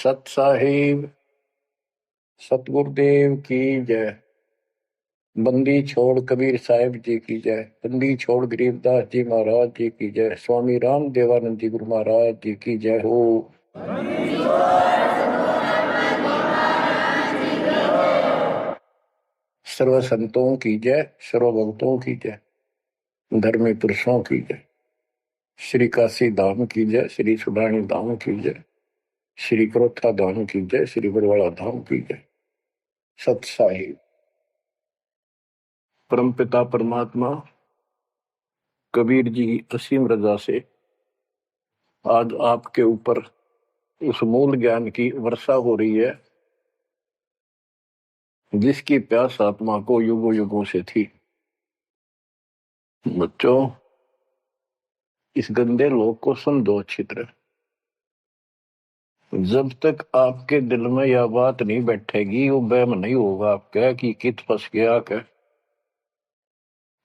सत साहिब सतगुरुदेव की जय। बंदी छोड़ कबीर साहिब जी की जय। बंदी छोड़ गरीबदास जी महाराज जी की जय। स्वामी राम देवानंद जी गुरु महाराज जी की जय हो। सर्व संतों की जय, सर्व भक्तों की जय, धर्मी पुरुषों की जय। श्री काशी धाम की जय, श्री सुडानी धाम की जय, श्री क्रोथा धाम की जय, श्री बरवाड़ा धाम की जय। सत साहिब परमपिता परमात्मा कबीर जी की असीम रजा से आज आपके ऊपर उस मूल ज्ञान की वर्षा हो रही है जिसकी प्यास आत्मा को युगों युगों से थी। बच्चों, इस गंदे लोग को सुन दो अच्छी तरह। जब तक आपके दिल में यह बात नहीं बैठेगी, वो वहम नहीं होगा आपका कि कित फंस गया क्या।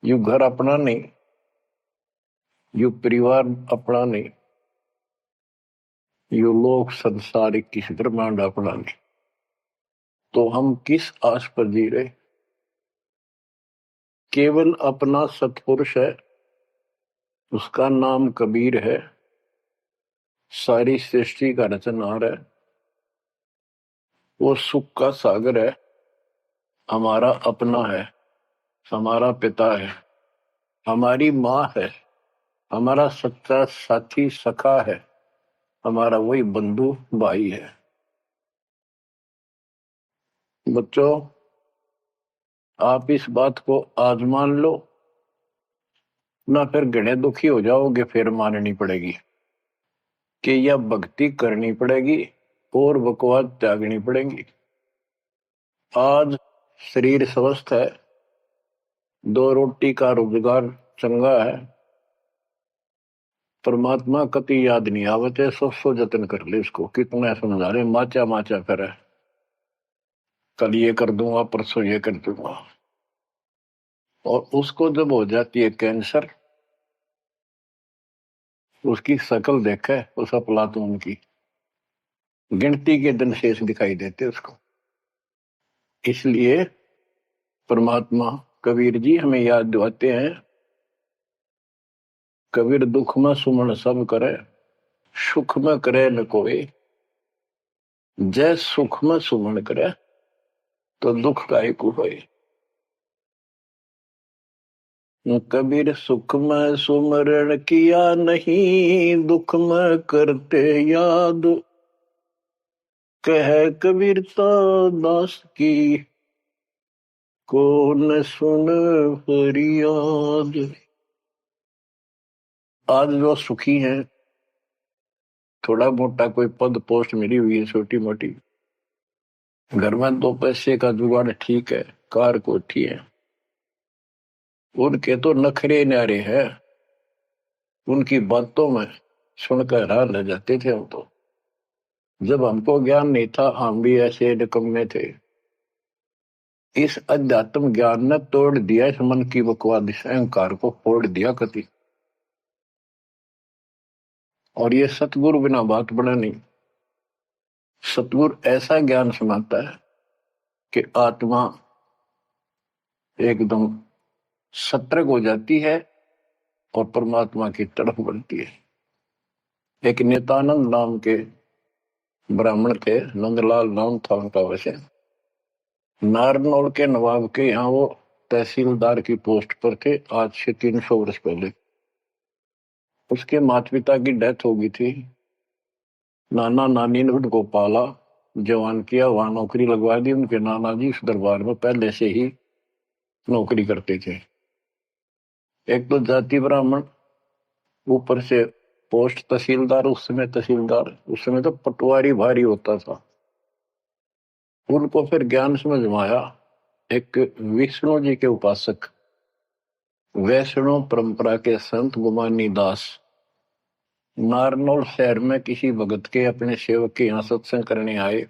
यू घर अपना नहीं, यू परिवार अपना नहीं, यू लोक संसारिक किस ब्रह्मांड अपना नहीं, तो हम किस आस पर जी रहे। केवल अपना सत्पुरुष है, उसका नाम कबीर है, सारी सृष्टि का रचनहार है, वो सुख का सागर है, हमारा अपना है, हमारा पिता है, हमारी माँ है, हमारा सच्चा साथी सखा है, हमारा वही बंधु भाई है। बच्चों, आप इस बात को आज मान लो ना, फिर घने दुखी हो जाओगे, फिर माननी पड़ेगी कि यह भक्ति करनी पड़ेगी और बकवास त्यागनी पड़ेगी। आज शरीर स्वस्थ है, दो रोटी का रोजगार चंगा है, परमात्मा कति याद नहीं आवते, सो जतन कर ले इसको। कितना समझा रहे, माचा माचा करे, कल ये कर दूंगा, परसों ये कर दूंगा। और उसको जब हो जाती है कैंसर, उसकी शकल देखे उस अफलातून की, गिनती के दिन शेष दिखाई देते उसको। इसलिए परमात्मा कबीर जी हमें याद दिलाते हैं, कबीर दुख में सुमन सब करे, सुख में करे न कोई। जय सुख में सुमन करे तो दुख काहे को होए। कबीर सुख में सुमरण किया नहीं, दुख में करते याद। कह कबीरता दास की, कौन सुन फरियाद। आज जो सुखी हैं, थोड़ा मोटा कोई पद पोस्ट मिली हुई है छोटी मोटी, घर में दो पैसे का जुगाड़ ठीक है, कार कोठी है, उनके तो नखरे न्यारे हैं। उनकी बातों में सुनकर हैरान रह जाते थे हम तो। जब हमको ज्ञान नहीं था, हम भी ऐसे निकम्मे थे। इस अध्यात्म ज्ञान ने तोड़ दिया इस मन की बकवाद, इस अहंकार को फोड़ दिया कति। और ये सतगुरु बिना बात बना नहीं। सतगुरु ऐसा ज्ञान सुनाता है कि आत्मा एकदम सतर्क हो जाती है और परमात्मा की तरफ बढ़ती है। एक नित्यानंद नाम के ब्राह्मण थे, नंदलाल नाम था उनका। वैसे नारनौल के नवाब के यहाँ वो तहसीलदार की पोस्ट पर थे, आज से 300 वर्ष पहले। उसके माता पिता की डेथ हो गई थी। नाना नानी ने उनको पाला, जवान किया, वहां नौकरी लगवा दी। उनके नाना जी इस दरबार में पहले से ही नौकरी करते थे। एक तो जाति ब्राह्मण, ऊपर से पोस्ट तहसीलदार। उस समय तहसीलदार, उस समय तो पटवारी भारी होता था। उनको फिर ज्ञान समझ में आया। एक विष्णु जी के उपासक, वैष्णव परंपरा के संत गुमानी दास नारनौल शहर में किसी भगत के अपने सेवक के यहाँ सत्संग करने आए।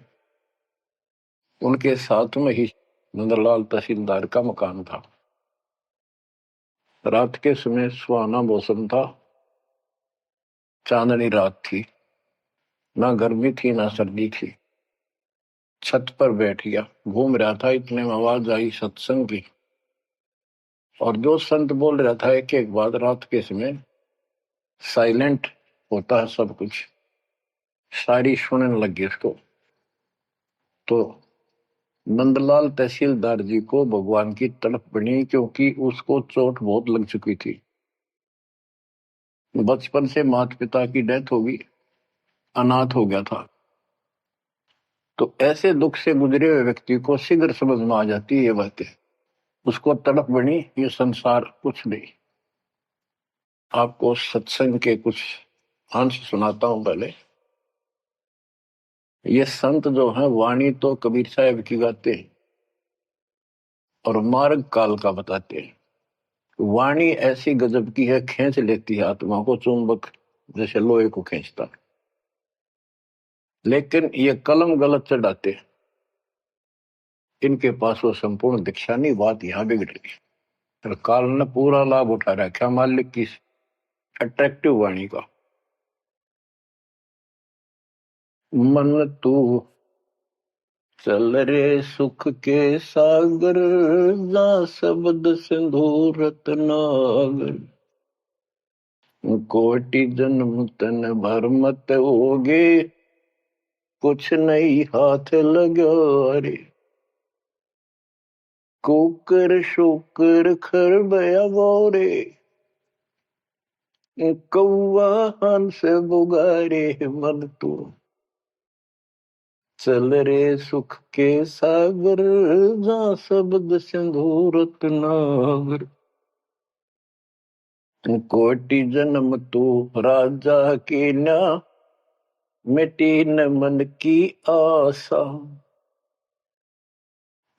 उनके साथ में ही नंदलाल तहसीलदार का मकान था। रात के समय सुहाना मौसम था, चांदनी रात थी। ना गर्मी थी ना सर्दी थी। छत पर बैठ गया, घूम रहा था, इतने में आवाज आई सत्संग की। और जो संत बोल रहा था एक एक बात, रात के समय साइलेंट होता है सब कुछ, सारी सुनने लगी उसको। तो नंदलाल तहसीलदार जी को भगवान की तड़प बनी, क्योंकि उसको चोट बहुत लग चुकी थी। बचपन से माता पिता की डेथ हो गई, अनाथ हो गया था। तो ऐसे दुख से गुजरे हुए व्यक्ति को शीघ्र समझ में आ जाती है ये बातें। उसको तड़प बनी, ये संसार कुछ नहीं। आपको सत्संग के कुछ अंश सुनाता हूं पहले। ये संत जो है वाणी तो कबीर साहब की गाते हैं और मार्ग काल का बताते हैं। वाणी ऐसी गजब की है, खींच लेती है आत्मा को, चुंबक जैसे लोहे को खींचता। लेकिन ये कलम गलत चढ़ाते हैं, इनके पास वो संपूर्ण दीक्षा नहीं। बात यहां बिगड़ गई। तो काल ने पूरा लाभ उठा रखा मालिक की अट्रैक्टिव वाणी का। मन तू चल रे सुख के सागर, जा शब्द सिंधु रत्नागर। कोटि जन्म तन भर मत होगे, कुछ नहीं हाथ लगा रे। कुकर शुकर खर बया बोरे, कौआ हंस बुगारे। मन तू चल रे सुख के सागर, जा शब्द सिंधु रत्नागर। कोटि जन्म तू राजा की ना, मिटी न मन की आशा।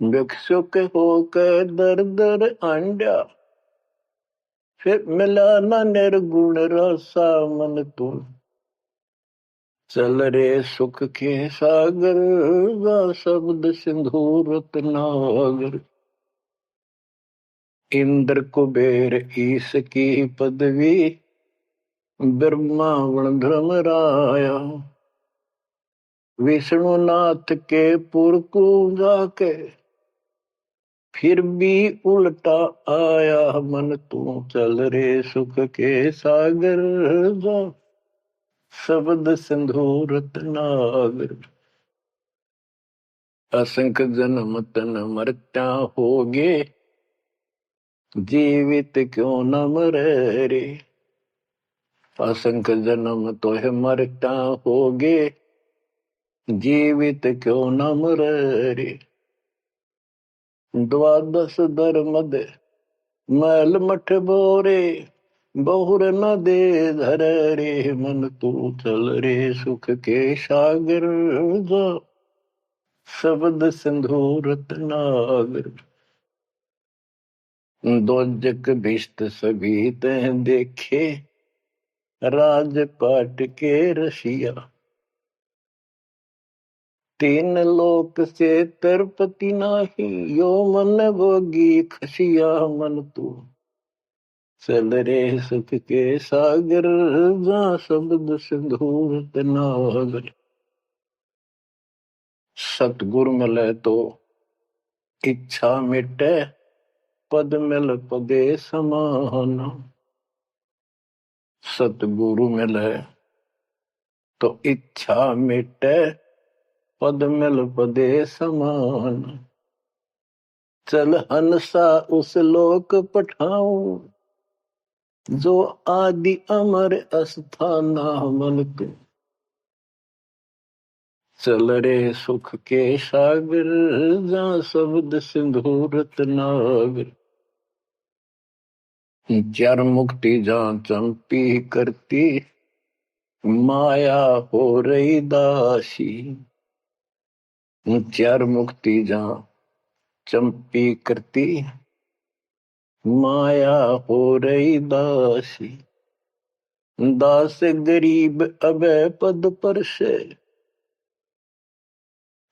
भिक्षुक होकर दर दर अंडा, फिर मिला न निर्गुण रसा। मन तू चल रे सुख के सागर, गा शब्द सिंधु रत्नागर। इंद्र कुबेर ईश की पदवी, ब्रह्मा वण धर्म राया। विष्णुनाथ के पुर को जाके, फिर भी उल्टा आया। मन तू चल रे सुख के सागर, जा शब्द सिंधु रत्नागर। असंख्य जन्म तन मरत्या होगे, जीवित क्यों न मरे रे। असंख्य जन्म तो है मरत्या होगे, जीवित क्यों न मरे रे। द्वादश धर्म दे मैल मठ बोरे, बहुर न दे धर रे। मन तू चल रे सुख के सागर, जा शब्द सिंधु रत्नागर। दोजक भिष्ट सभी तह देखे, राजपाट के रसिया। तीन लोक से तरपति नाही, यो मन भोगी खसिया। मन तू चल रे सुख के सागर, जा शब्द सिंधु रत्नागर। सतगुरु मिले तो इच्छा मिटे, पद मिल पदे समान। सतगुरु मिले तो इच्छा मिटे, पद मिल पदे समान। चल हंसा उस लोक पठाऊं, जो आदि अमर अस्थाना। मन तू चल रे सुख के सागर, जा शब्द सिंधु रत्नागर। चार मुक्ति जा चंपी करती, माया हो रही दासी। चार मुक्ति जा चंपी करती, माया हो रही दासी। दास गरीब अभय पद पर से,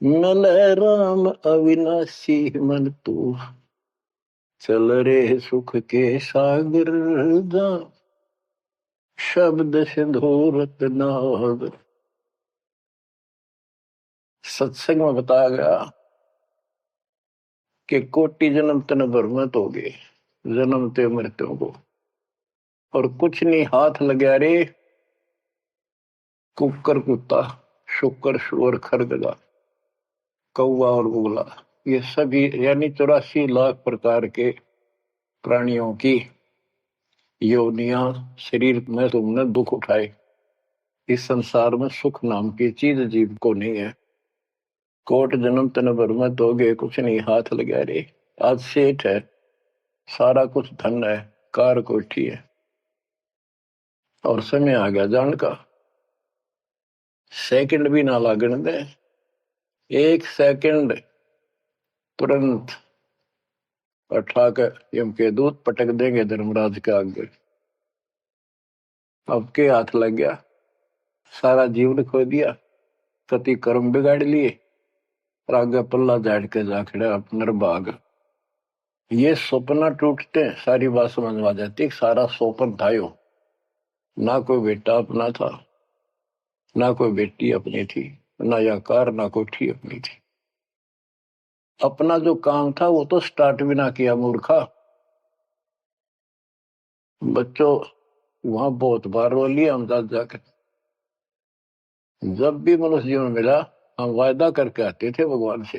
मिले राम अविनाशी। मन तू चल रे सुख के सागर, जा शब्द सिंधु रत्नागर। सत्संग में बताया गया कि कोटि जन्म तन भ्रमित हो गए, जन्म ते मृत्यु को, और कुछ नहीं हाथ लगा रे। कुकर कुत्ता, शुकर शुअर, खरगदा, कौवा और उगला, ये सभी यानी 84 लाख प्रकार के प्राणियों की योनियां शरीर में तुमने दुख उठाए। इस संसार में सुख नाम की चीज जीव को नहीं है। कोट जन्म तन भ्रमित हो गए, कुछ नहीं हाथ लगा रे। आज सेठ है, सारा कुछ धन है, कार कोठी है, और समय आ गया जान का। सेकंड भी ना लागण दे, एक सेकंड तुरंत उठा कर यम के दूत पटक देंगे धर्मराज के आगे। अब के हाथ लग गया, सारा जीवन खो दिया, कति कर्म बिगाड़ लिए, और आगे पल्ला झाड़ के जा खड़ा अपना बाग। ये सपना टूटते हैं, सारी बात समझ में आ जाती। सारा सोपन था यो, ना कोई बेटा अपना था, ना कोई बेटी अपनी थी, ना या कार, ना कोठी अपनी थी। अपना जो काम था वो तो स्टार्ट भी ना किया मूर्खा। बच्चों वहां बहुत बार रो लिए हम जाकर। जब भी मनुष्य जीवन मिला हम वायदा करके आते थे भगवान से,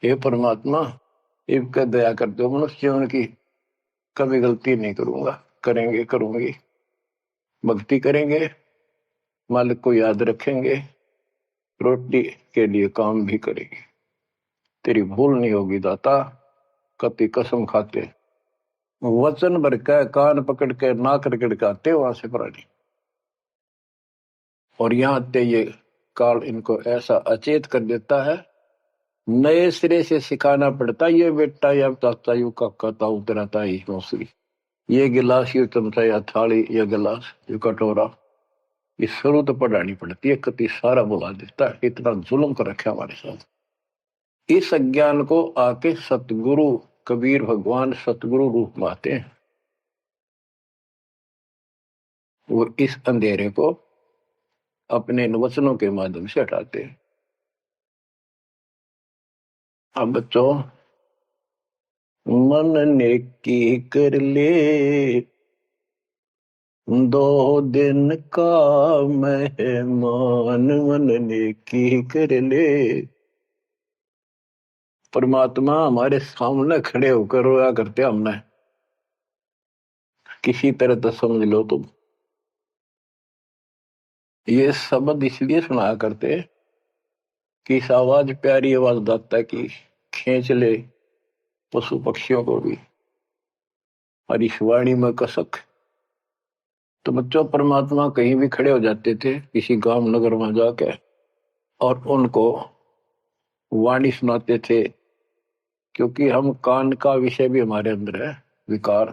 हे परमात्मा इनका दया कर दो, मनुष्य जीवन की कभी गलती नहीं करूंगा, करेंगे करूंगी, भक्ति करेंगे, मालिक को याद रखेंगे, रोटी के लिए काम भी करेंगे, तेरी भूल नहीं होगी दाता। कति कसम खाते, वचन भर के कान पकड़ के नाक रगड़ के आते वहां से प्राणी। और यहाँ ते ये काल इनको ऐसा अचेत कर देता है, नए सिरे से सिखाना पड़ता। ये बेटा या चाचा यू काका ताऊ तेरा ताई मौसरी, ये गिलास, ये चमचा या थाली, ये गिलास, ये कटोरा, ये शुरू तो पढ़ानी पड़ती है। कति सारा बुला देता है, इतना जुल्म कर रखा हमारे साथ। इस अज्ञान को आके सतगुरु कबीर भगवान सतगुरु रूप में आते हैं, वो इस अंधेरे को अपने वचनों के माध्यम से हटाते हैं। अब बच्चों, मन ने की कर ले 2 दिन का मेहमान, मन ने की कर ले। परमात्मा हमारे सामने खड़े होकर रोया करते हमने, किसी तरह तो समझ लो तुम। ये शब्द इसलिए सुना करते कि इस आवाज, प्यारी आवाज दाता की, खींच ले पशु पक्षियों को भी, और इस वाणी में कसक। तो बच्चों परमात्मा कहीं भी खड़े हो जाते थे किसी गांव नगर में जाके, और उनको वाणी सुनाते थे। क्योंकि हम कान का विषय भी हमारे अंदर है, विकार।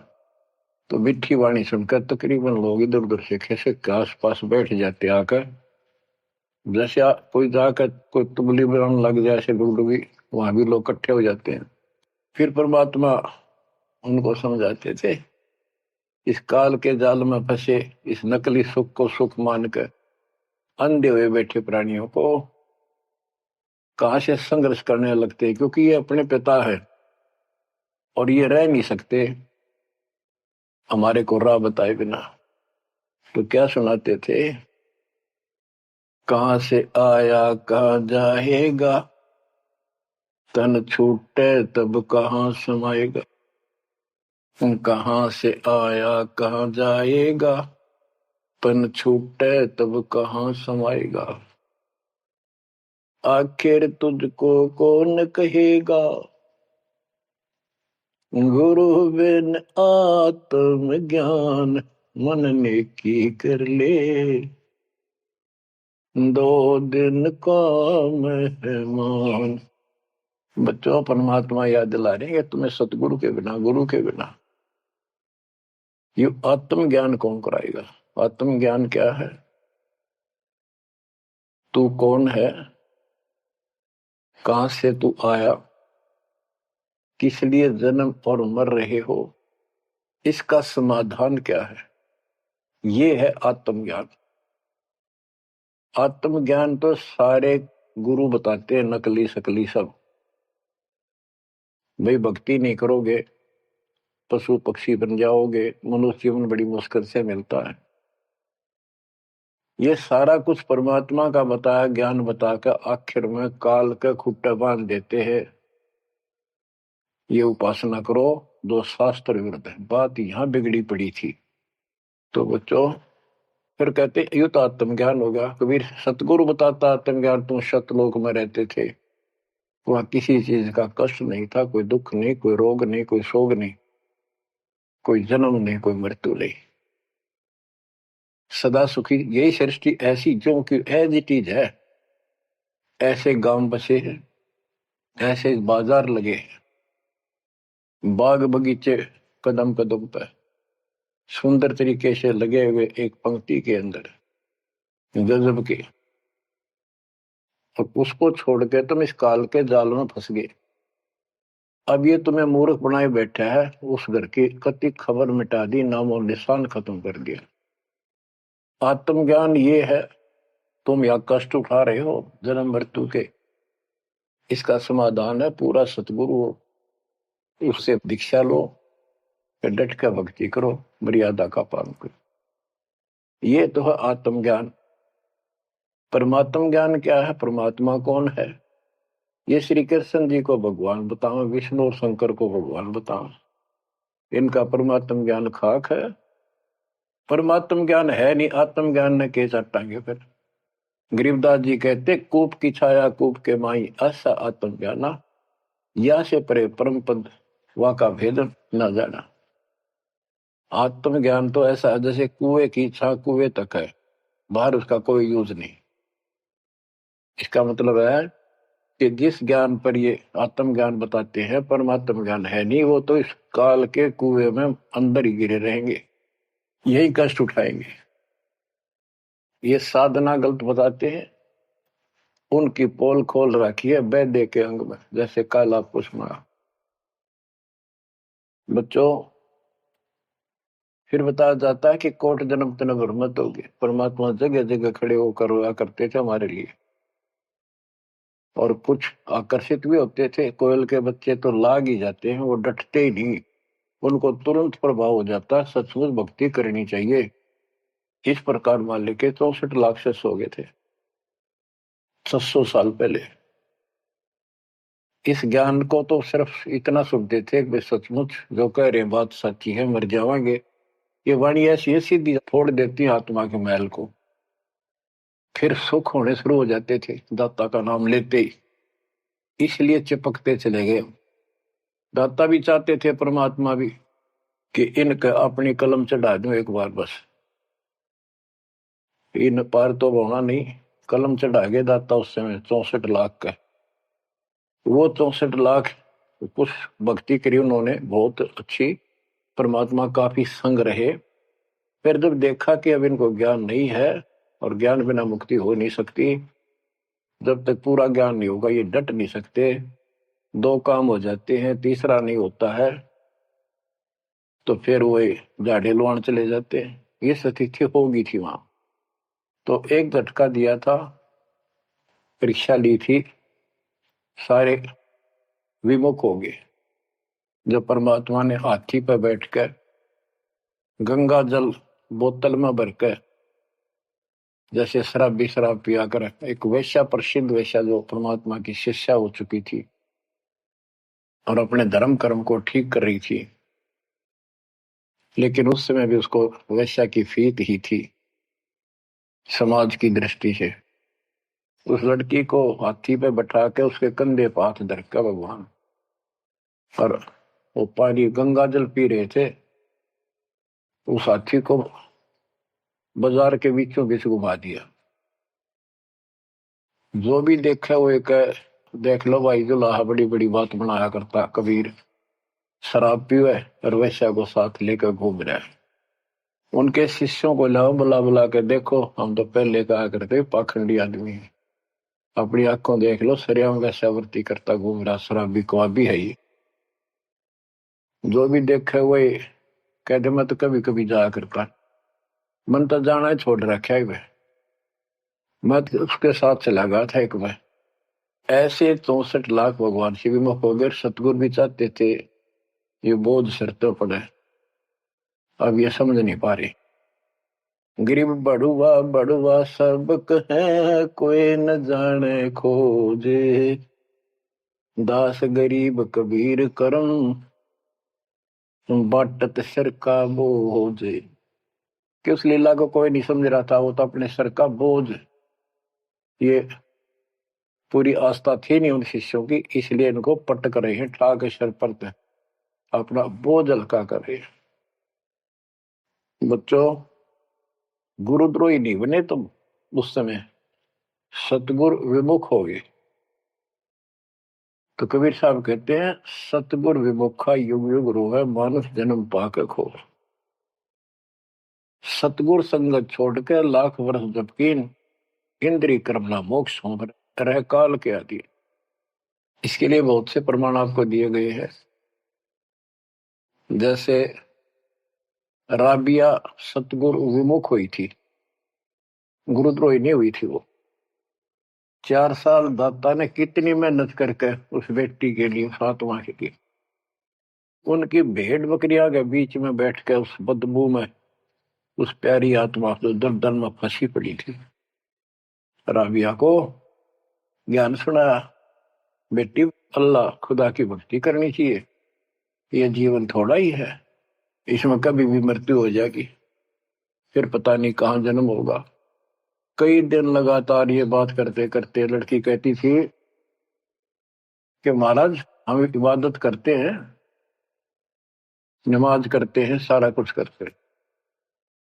तो मीठी वाणी सुनकर तकरीबन लोग इधर उधर से खिसक के आसपास बैठ जाते आकर। जैसे कोई जाकर कोई तुबली बनाने लग जाए ऐसे डुगडुगी, वहां भी लोग इकट्ठे हो जाते हैं। फिर परमात्मा उनको समझाते थे, इस काल के जाल में फंसे इस नकली सुख को सुख मानकर अंधे हुए बैठे प्राणियों को कहां से संघर्ष करने लगते, क्योंकि ये अपने पिता है और ये रह नहीं सकते हमारे को राह बताए बिना। तो क्या सुनाते थे, कहां से आया कहां जाएगा, तन छूटे तब कहां समाएगा। कहां से आया कहां जाएगा, तन छूटे तब कहां समाएगा। आखिर तुझको कौन कहेगा, गुरु बिन आत्म ज्ञान, मन ने की कर ले 2 दिन का मेहमान। बच्चों परमात्मा याद दिला रहे हैं तुम्हें सतगुरु के बिना, गुरु के बिना ये आत्म ज्ञान कौन कराएगा। आत्म ज्ञान क्या है, तू कौन है, कहां से तू आया, किस लिए जन्म और मर रहे हो, इसका समाधान क्या है, ये है आत्मज्ञान। आत्मज्ञान तो सारे गुरु बताते हैं, नकली सकली सब। भाई भक्ति नहीं करोगे पशु पक्षी बन जाओगे, मनुष्य जीवन बड़ी मुश्किल से मिलता है। ये सारा कुछ परमात्मा का बताया ज्ञान बताकर आखिर में काल के खुट्टे बांध देते हैं, ये उपासना करो। दो शास्त्र विरुद्ध है, बात यहां बिगड़ी पड़ी थी। तो बच्चों फिर कहते ये तो आत्मज्ञान होगा। कबीर सतगुरु बताता आत्मज्ञान, तुम सतलोक में रहते थे, वहां किसी चीज का कष्ट नहीं था, कोई दुख नहीं, कोई रोग नहीं, कोई शोक नहीं, कोई जन्म नहीं, कोई मृत्यु नहीं, सदा सुखी। यही सृष्टि ऐसी जो कि एज इट इज है। ऐसे गांव बसे हैं, ऐसे बाजार लगे हैं, बाग बगीचे कदम कदम पर सुंदर तरीके से लगे हुए एक पंक्ति के अंदर गजब के। और उसको छोड़ के तुम इस काल के जाल में फंस गए। अब ये तुम्हें मूर्ख बनाए बैठा है, उस घर की कति खबर मिटा दी, नाम और निशान खत्म कर दिया। आत्मज्ञान ये है, तुम या कष्ट उठा रहे हो जन्म मृत्यु के, इसका समाधान है पूरा सतगुरु हो, उससे दीक्षा लो, फिर डट कर भक्ति करो, मर्यादा का पालन करो। ये तो है आत्मज्ञान। परमात्म ज्ञान क्या है, परमात्मा कौन है, ये श्री कृष्ण जी को भगवान बताओ, विष्णु और शंकर को भगवान बताओ। इनका परमात्म ज्ञान खाक है, परमात्म ज्ञान है नहीं। आत्म ज्ञान ने के चटाएंगे फिर। गरीबदास जी कहते कूप की छाया कूप के माई, ऐसा आत्म ज्ञाना, या से परे परम पद वा का भेद न जाना। आत्म ज्ञान तो ऐसा है जैसे कुएं की छा कुएं तक है, बाहर उसका कोई यूज नहीं। इसका मतलब है कि जिस ज्ञान पर ये आत्म ज्ञान बताते हैं परमात्म ज्ञान है नहीं, वो तो इस काल के कुएं में अंदर ही गिरे रहेंगे, यही कष्ट उठाएंगे। ये साधना गलत बताते हैं, उनकी पोल खोल रखी है वैद्य के अंग में, जैसे काला पुष्मा। बच्चों फिर बताया जाता है कि कोट जन्म तन मत होगी, परमात्मा जगह जगह खड़े होकर रोया करते थे हमारे लिए। और कुछ आकर्षित भी होते थे, कोयल के बच्चे तो लाग ही जाते हैं, वो डटते ही नहीं, उनको तुरंत प्रभाव हो जाता है, सचमुच भक्ति करनी चाहिए। इस प्रकार मान लेके 64 लाख से हो गए थे 700 साल पहले। इस ज्ञान को तो सिर्फ इतना सुनते थे कि सचमुच जो कह रहे हैं बात सच्ची है, मर जावांगे। ये वाणी ऐसी सीधी फोड़ देती है आत्मा के मैल को, फिर सुख होने शुरू हो जाते थे दाता का नाम लेते ही। इसलिए चिपकते चले गए। दाता भी चाहते थे, परमात्मा भी, कि इनका अपनी कलम चढ़ा दूं एक बार बस, इन पार तो होना नहीं। कलम चढ़ा गए दाता उस समय 64 लाख का। वो 64 लाख कुछ भक्ति करी उन्होंने बहुत अच्छी, परमात्मा काफी संग रहे। फिर जब देखा कि अब इनको ज्ञान नहीं है और ज्ञान बिना मुक्ति हो नहीं सकती, जब तक पूरा ज्ञान नहीं होगा ये डट नहीं सकते, दो काम हो जाते हैं, तीसरा नहीं होता है, तो फिर वो झाड़े लुआन चले जाते हैं। ये स्थिति होगी थी वहां। तो एक झटका दिया था, परीक्षा ली थी, सारे विमुख हो गए। जब परमात्मा ने हाथी पर बैठकर गंगा जल बोतल में भरकर, जैसे शराबी शराब पिया कर, एक वेश्या, प्रसिद्ध वेश्या जो परमात्मा की शिष्या हो चुकी थी और अपने धर्म कर्म को ठीक कर रही थी, लेकिन उस समय भी उसको वेश्या की फीत ही थी समाज की दृष्टि से। उस लड़की को हाथी पे बैठा के उसके कंधे पर हाथ धर कर भगवान, और वो पानी गंगा जल पी रहे थे, उस हाथी को बाजार के बीचों बीच घुमा दिया। जो भी देखा वो एक, देख लो भाई जुलाहा बड़ी बड़ी बात बनाया करता कबीर, शराब पीवे और वैश्या को साथ लेकर घूम रहा है। उनके शिष्यों को लाओ, बुला बुला के देखो, हम तो पहले कहा करते पाखंडी आदमी है, अपनी आंखों देख लो, सरियाम वैश्यावृत्ति करता घूम रहा, शराबी को भी है ये। जो भी देखे वही कहते, मैं तो कभी कभी जाया करता, मन तो जाना है छोड़ रखा है वह, मैं तो उसके साथ चला गया था एक में। ऐसे 64 लाख भगवान से विमुख हो गए। सतगुरु भी चाहते थे ये बोझ सिर तो पड़े, अब ये समझ नहीं पा रही। गरीब बड़ुआ बड़ुआ सबक है, कोई न जाने खोजे, दास गरीब कबीर करम, बाटत सिर का बोझ। कि उस लीला को कोई नहीं समझ रहा था, वो तो अपने सर का बोझ, ये पूरी आस्था थी नहीं उन शिष्यों की, इसलिए इनको पट कर रहे हैं, ठा के सर पर अपना बोझ हल्का कर रहे हैं। बच्चों, गुरुद्रोही नहीं बने तुम उस समय, सतगुरु विमुख हो गए। तो कबीर साहब कहते हैं, सतगुरु विमुखा युग युग रोवे, मानुष जन्म पाके खो। सतगुरु संगत छोड़ के लाख वर्ष जबकीन, इंद्री कर्मना मोक्ष हो रह काल के आदि। इसके लिए बहुत से प्रमाण आपको दिए गए हैं। जैसे राबिया सतगुरु विमुख हुई थी, गुरुद्रोही नहीं हुई थी वो। 4 साल दाता ने कितनी मेहनत करके उस बेटी के लिए, फातिमा के लिए, उनकी भेड़ बकरियां के बीच में बैठ के उस बदबू में उस प्यारी आत्मा जो दलदल में फंसी पड़ी थी, राबिया को ज्ञान सुनाया, बेटी अल्लाह खुदा की भक्ति करनी चाहिए, ये जीवन थोड़ा ही है, इसमें कभी भी मृत्यु हो जाएगी, फिर पता नहीं कहाँ जन्म होगा। कई दिन लगातार ये बात करते करते लड़की कहती थी कि महाराज हम इबादत करते हैं, नमाज करते हैं, सारा कुछ करते हैं।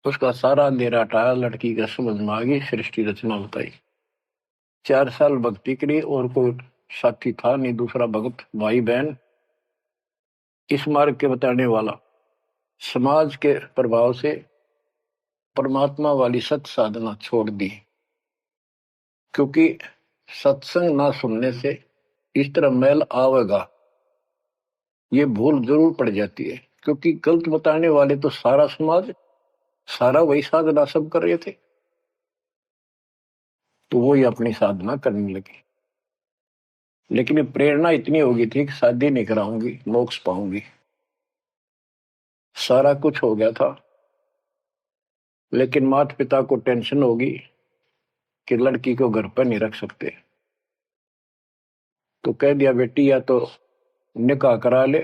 उसका सारा अंधेरा हटाया, लड़की का समझ में आ गई, सृष्टि रचना बताई। 4 साल भक्ति करी और कोई साथी था नहीं, दूसरा भक्त भाई बहन इस मार्ग के बताने वाला। समाज के प्रभाव से परमात्मा वाली सत साधना छोड़ दी, क्योंकि सत्संग ना सुनने से इस तरह मैल आवेगा, ये भूल जरूर पड़ जाती है। क्योंकि गलत बताने वाले तो सारा समाज, सारा वही साधना सब कर रहे थे, तो वही अपनी साधना करने लगे। लेकिन ये प्रेरणा इतनी होगी थी कि शादी नहीं कराऊंगी, मोक्ष पाऊंगी, सारा कुछ हो गया था। लेकिन माता पिता को टेंशन होगी कि लड़की को घर पर नहीं रख सकते, तो कह दिया बेटी या तो निकाह करा ले,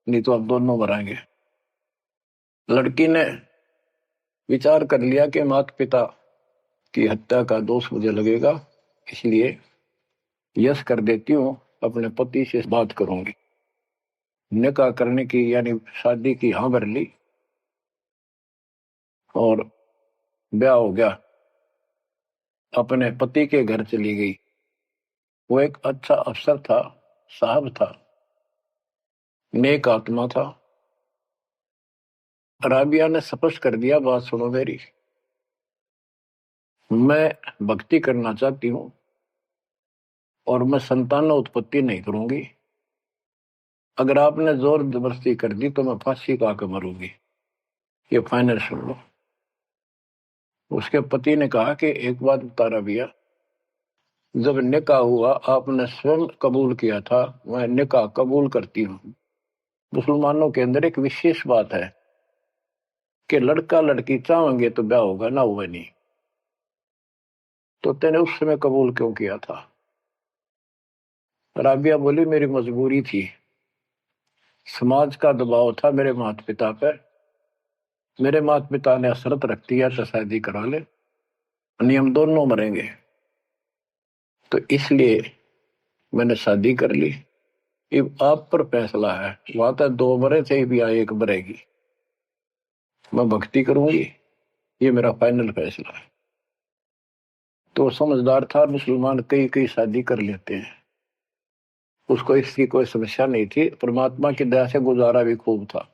नहीं तो अब दोनों मराएंगे। लड़की ने विचार कर लिया कि माता पिता की हत्या का दोष मुझे लगेगा, इसलिए यस कर देती हूँ, अपने पति से बात करूंगी। निकाह करने की यानी शादी की हाँ भर ली और ब्याह हो गया, अपने पति के घर चली गई। वो एक अच्छा अफसर था, साहब था, नेक आत्मा था। राबिया ने स्पष्ट कर दिया, बात सुनो मेरी, मैं भक्ति करना चाहती हूँ और मैं संतान उत्पत्ति नहीं करूंगी। अगर आपने जोर जबरदस्ती कर दी तो मैं फांसी का आकर मरूंगी, ये फाइनल सुन लो। उसके पति ने कहा कि एक बात बता राबिया, जब निकाह हुआ आपने स्वयं कबूल किया था, मैं निकाह कबूल करती हूँ। मुसलमानों के अंदर एक विशेष बात है कि लड़का लड़की चाहेंगे तो ब्याह होगा, ना हुआ नहीं। तो तेने उस समय कबूल क्यों किया था? राबिया बोली, मेरी मजबूरी थी, समाज का दबाव था मेरे माता पिता पर। मेरे माता पिता ने शर्त रख दिया तो शादी करा ले, नहीं हम दोनों मरेंगे, तो इसलिए मैंने शादी कर ली। ये आप पर फैसला है, वहां तक 2 मरे थे भी, आई 1 मरेगी, मैं भक्ति करूंगी, ये मेरा फाइनल फैसला है। तो समझदार था, मुसलमान कई कई शादी कर लेते हैं, उसको इसकी कोई समस्या नहीं थी, परमात्मा की दया से गुजारा भी खूब था।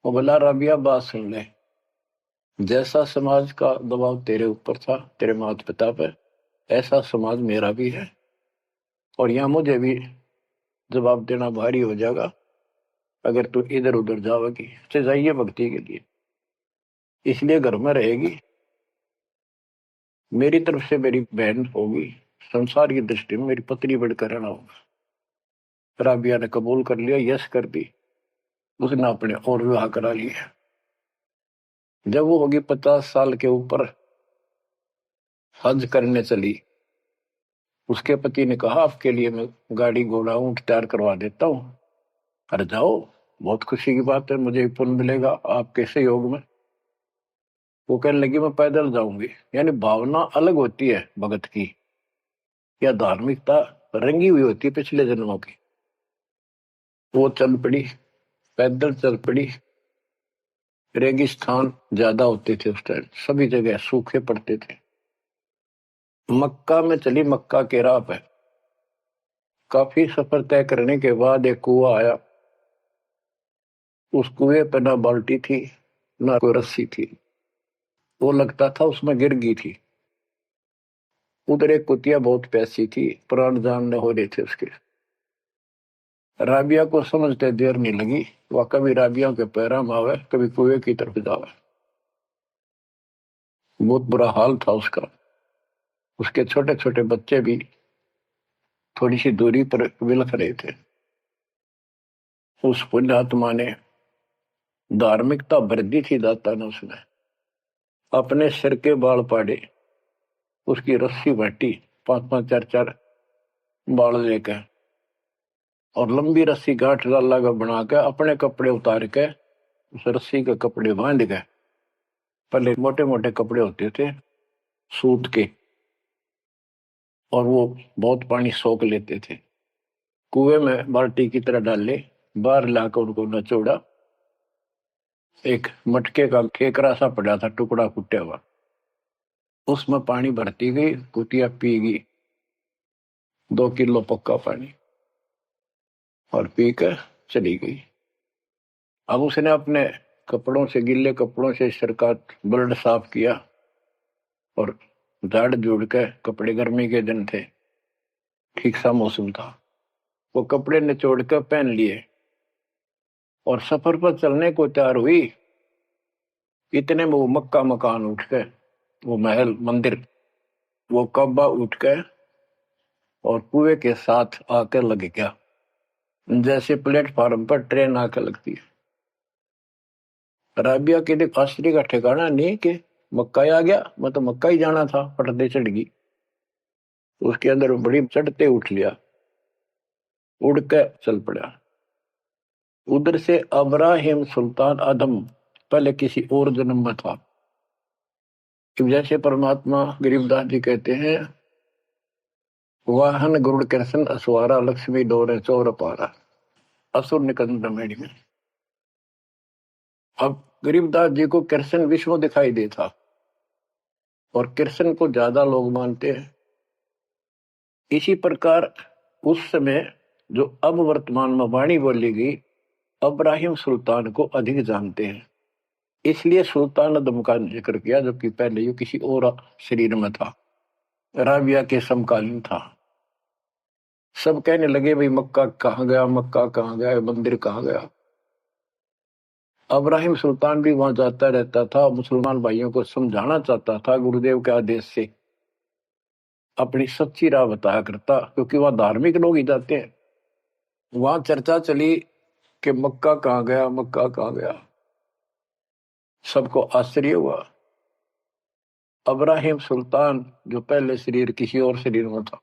वो बोला, राबिया बात सुन ले, जैसा समाज का दबाव तेरे ऊपर था, तेरे माता पिता पर, ऐसा समाज मेरा भी है, और यहाँ मुझे भी जवाब देना भारी हो जाएगा अगर तू इधर उधर जाओगी। तो जाइए भक्ति के लिए, इसलिए घर में रहेगी, मेरी तरफ से मेरी बहन होगी, संसार की दृष्टि में मेरी पत्नी बढ़कर रहना होगा। राबिया ने कबूल कर लिया, यस कर दी। उसने अपने और विवाह करा लिया। जब वो होगी 50 साल के ऊपर, हज करने चली। उसके पति ने कहा, आपके लिए मैं गाड़ी घोड़ा ऊंट तैयार करवा देता हूँ, अरे जाओ, बहुत खुशी की बात है, मुझे भी पुण्य मिलेगा आपके सहयोग में। वो कहने लगी, मैं पैदल जाऊंगी। यानी भावना अलग होती है भगत की, या धार्मिकता रंगी हुई होती है पिछले जन्मों की। वो चल पड़ी, पैदल चल पड़ी। रेगिस्तान ज्यादा होते थे उस टाइम, सभी जगह सूखे पड़ते थे। मक्का में चली, मक्का के राह पे काफी सफर तय करने के बाद एक कुआं आया। उस कुएं पे ना बाल्टी थी, ना कोई रस्सी थी। वो लगता था उसमें गिर गई थी। उधर एक कुतिया बहुत प्यासी थी, प्राण जानने हो रहे थे उसके। राबिया को समझते देर नहीं लगी। वह कभी राबिया के पैरा में आवे, कभी कुएं की तरफ जावे। बहुत बुरा हाल था उसका। उसके छोटे छोटे बच्चे भी थोड़ी सी दूरी पर विलख रहे थे। उस पुण्यात्मा ने, धार्मिकता भर दी थी दाता ने, उसने अपने सिर के बाल पाड़े, उसकी रस्सी बांटी, 5-5 4-4 बाल लेकर, और लंबी रस्सी गांठ लगा बना के अपने कपड़े उतार के उस रस्सी के कपड़े बांध गए। पहले मोटे मोटे कपड़े होते थे सूत के, और वो बहुत पानी सोख लेते थे। कुएं में बाल्टी की तरह डाले, बाहर लाकर उनको नचोड़ा। एक मटके का केकरा सा पड़ा था, टुकड़ा फुटा हुआ, उसमें पानी भरती गई, कुतिया पी गई 2 किलो पक्का पानी, और पी कर चली गई। अब उसने अपने कपड़ों से, गिल्ले कपड़ों से सिर का ब्लड साफ किया, और झाड़ झूड़ के कपड़े, गर्मी के दिन थे, ठीक सा मौसम था, वो कपड़े निचोड़ कर पहन लिए और सफर पर चलने को तैयार हुई। इतने में वो मक्का मकान उठ के, वो महल मंदिर, वो कब्बा उठ के और कुएं के साथ आकर लग गया, जैसे प्लेटफार्म पर ट्रेन आकर लगती है। राबिया के लिए आश्चर्य का ठिकाना नहीं कि मक्का ही आ गया, मैं तो मक्का ही जाना था, पटदे चढ़ गई। उसके अंदर बड़ी चढ़ते उठ लिया, उड़ के चल पड़ा। उधर से अब्राहिम सुल्तान आदम पहले किसी और जन्म में था। जैसे परमात्मा गरीबदास जी कहते हैं, वाहन गरुड़ कृष्ण असवारा, लक्ष्मी डोरे चोर पारा, असुर निकंद मेड़ी में। अब गरीबदास जी को कृष्ण विष्णु दिखाई देता, और कृष्ण को ज्यादा लोग मानते हैं। इसी प्रकार उस समय जो अब वर्तमान में वाणी बोली गई, अब्राहिम सुल्तान को अधिक जानते हैं, इसलिए सुल्तान आदम का जिक्र किया, जबकि पहले ये किसी और शरीर में था, राबिया के समकालीन था। सब कहने लगे, भाई मक्का कहाँ गया, मक्का कहाँ गया, मंदिर कहाँ गया। अब्राहिम सुल्तान भी वहां जाता रहता था, मुसलमान भाइयों को समझाना चाहता था, गुरुदेव के आदेश से अपनी सच्ची राह बताया करता, क्योंकि वहां धार्मिक लोग ही जाते हैं। वहां चर्चा चली कि मक्का कहाँ गया, मक्का कहाँ गया। सबको आश्चर्य हुआ। अब्राहिम सुल्तान जो पहले शरीर किसी और शरीर में था,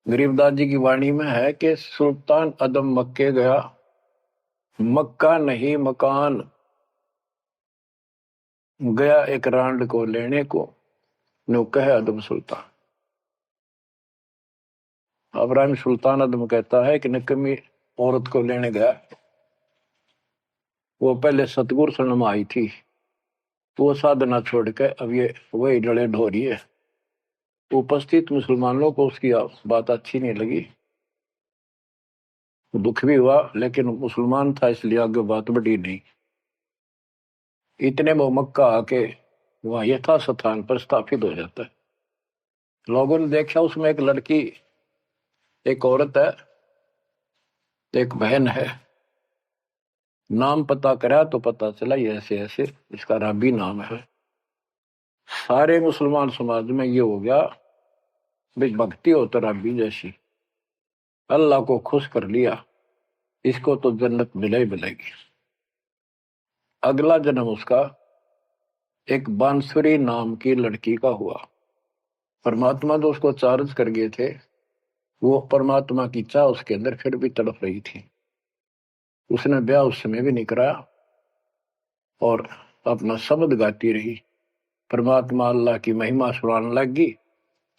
गरीबदास जी की वाणी में है कि सुल्तान अदम मक्के गया, मक्का नहीं मकान, गया एक रांड को लेने को, नो कहे अदम सुल्तान। अब्राहिम सुल्तान अदम कहता है कि निकम्मी औरत को लेने गया, वो पहले सतगुरु शरण में आई थी, तो वो साधना छोड़ के अब ये वही डले ढोरी है। उपस्थित मुसलमानों को उसकी बात अच्छी नहीं लगी, दुख भी हुआ, लेकिन मुसलमान था इसलिए आगे बात बढ़ी नहीं। इतने में मक्का आके वहां यथा स्थान पर स्थापित हो जाता है। लोगों ने देखा उसमें एक लड़की, एक औरत है, एक बहन है। नाम पता करा तो पता चला ये ऐसे ऐसे इसका राबी नाम है। सारे मुसलमान समाज में ये हो गया भाई, भक्ति हो तो रबी जैसी, अल्लाह को खुश कर लिया, इसको तो जन्नत मिले ही मिलेगी। अगला जन्म उसका एक बांसुरी नाम की लड़की का हुआ। परमात्मा जो उसको चार्ज कर गए थे, वो परमात्मा की चाह उसके अंदर फिर भी तड़प रही थी। उसने ब्याह उस समय भी नहीं कराया और अपना शब्द गाती रही, परमात्मा अल्लाह की महिमा सुनाने लगी।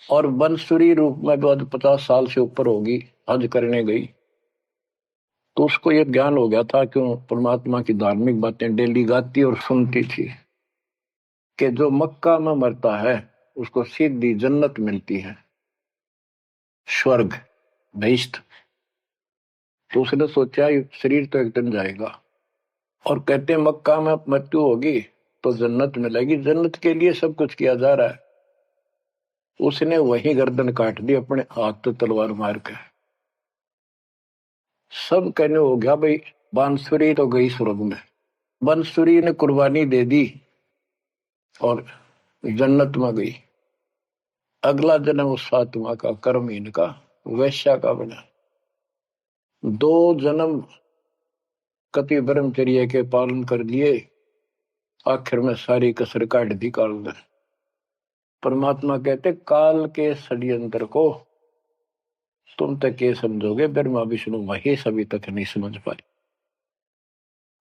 और बंसुरी रूप में बाद 50 साल से ऊपर होगी, हज करने गई। तो उसको ये ज्ञान हो गया था, क्यों परमात्मा की धार्मिक बातें डेली गाती और सुनती थी, कि जो मक्का में मरता है उसको सीधी जन्नत मिलती है, स्वर्ग, बहिश्त। तो उसने सोचा ये शरीर तो एक दिन जाएगा, और कहते मक्का में मृत्यु होगी तो जन्नत मिलेगी, जन्नत के लिए सब कुछ किया जा रहा है। उसने वही गर्दन काट दी अपने हाथ तो तलवार मार के। सब कहने हो गया भाई बांसुरी तो गई स्वर्ग में। बांसुरी ने कुर्बानी दे दी और जन्नत में गई। अगला जन्म उस फातिमा का कर्महीन का वैश्या का बना। 2 जन्म कति ब्रह्मचर्य के पालन कर लिए, आखिर में सारी कसर काट दी काल ने। परमात्मा कहते काल के षड्यंत्र को तुम तक ये समझोगे, ब्रह्मा विष्णु महेश अभी तक नहीं समझ पाए।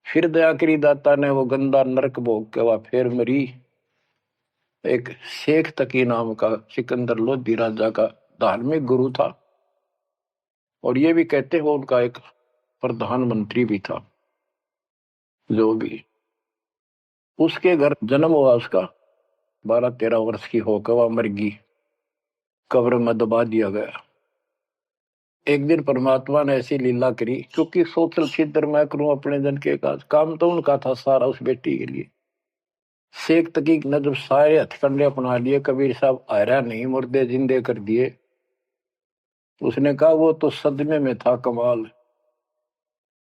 फिर दया करी दाता ने, वो गंदा नरक भोग के वह फिर मरी। एक शेख तकी नाम का सिकंदर लोधी राजा का धार्मिक गुरु था, और ये भी कहते हैं वो उनका एक प्रधानमंत्री भी था। जो भी उसके घर जन्म हुआ, उसका 12-13 वर्ष की होकर वह मर गई, कब्र में दबा दिया गया। एक दिन परमात्मा ने ऐसी लीला करी, क्योंकि सोचल छिद्र मैं करूं अपने जन के काम तो उनका था सारा उस बेटी के लिए। शेख तकी ने जब सारे हथकंडे अपना लिए, कबीर साहब आयरा नहीं, मुर्दे जिंदे कर दिए। उसने कहा वो तो सदमे में था, कमाल,